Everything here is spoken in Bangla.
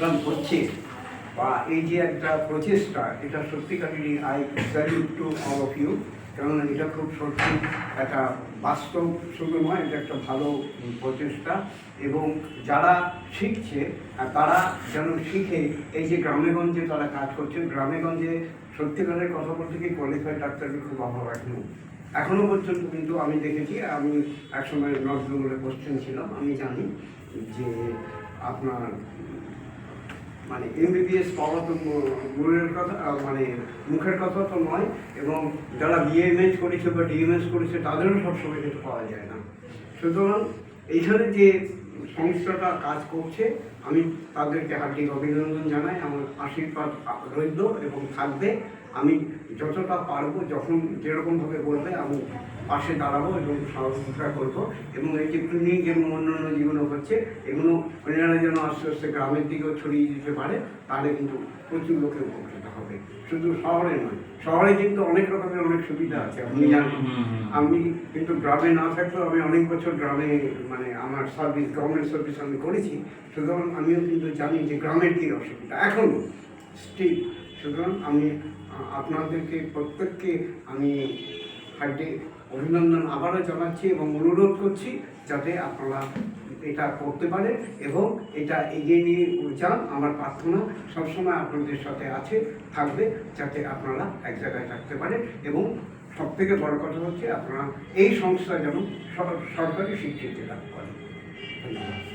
প্রোগ্রাম হচ্ছে বা এই যে একটা প্রচেষ্টা, এটা সত্যিকারেরই I salute to all of you. কেননা এটা খুব সত্যি একটা বাস্তব শুধু নয়, এটা একটা ভালো প্রচেষ্টা। এবং যারা শিখছে তারা যেন শিখে এই যে গ্রামেগঞ্জে তারা কাজ করছে, গ্রামেগঞ্জে সত্যিকারের কথা বলতে কি কোয়ালিফাইড ডাক্তারের খুব অভাব এখনও পর্যন্ত। কিন্তু আমি দেখেছি, আমি একসময় নর্থ বেঙ্গলে পোস্টিং ছিলাম, আমি জানি যে আপনার মানে এমবিবিএস পাওয়া তো মূলের কথা, মানে মুখের কথা তো নয়। এবং যারা বিএমএস করেছে বা ডিএমএস করেছে তাদেরও সবসময় কিন্তু পাওয়া যায় না। সুতরাং এইখানে যে সংস্থাটা কাজ করছে, আমি তাদেরকে হার্দিক অভিনন্দন জানাই। আমার আশীর্বাদ রইল এবং থাকবে। আমি যতটা পারবো, যখন যেরকমভাবে বলবে আমি পাশে দাঁড়াবো এবং সহযোগিতা করবো। এবং এই যে ক্লিনিক এবং অন্যান্য যেগুলো হচ্ছে, এগুলো অন্যান্য যেন আস্তে আস্তে গ্রামের দিকেও ছড়িয়ে দিতে পারে, তাহলে কিন্তু প্রচুর লোকে উপকৃত হবে। শুধু শহরে নয়, শহরে কিন্তু অনেক রকমের অনেক সুবিধা আছে, আপনি জানেন। আমি কিন্তু গ্রামে না থাকলেও আমি অনেক বছর গ্রামে মানে আমার সার্ভিস, গভর্নমেন্ট সার্ভিস আমি করেছি। সুতরাং আমিও কিন্তু জানি যে গ্রামের কী অসুবিধা এখনও স্টিল। সুতরাং আমি আপনাদেরকে প্রত্যেককে আমি হার্দিক অভিনন্দন আবারও জানাচ্ছি এবং অনুরোধ করছি যাতে আপনারা এটা করতে পারেন এবং এটা এগিয়ে নিয়ে যান। আমার প্রার্থনা সবসময় আপনাদের সাথে আছে, থাকবে, যাতে আপনারা এক জায়গায় থাকতে পারেন। এবং সবথেকে বড় কথা হচ্ছে আপনারা এই সংস্থা যেন সরকারি স্বীকৃতি লাভ করেন। ধন্যবাদ।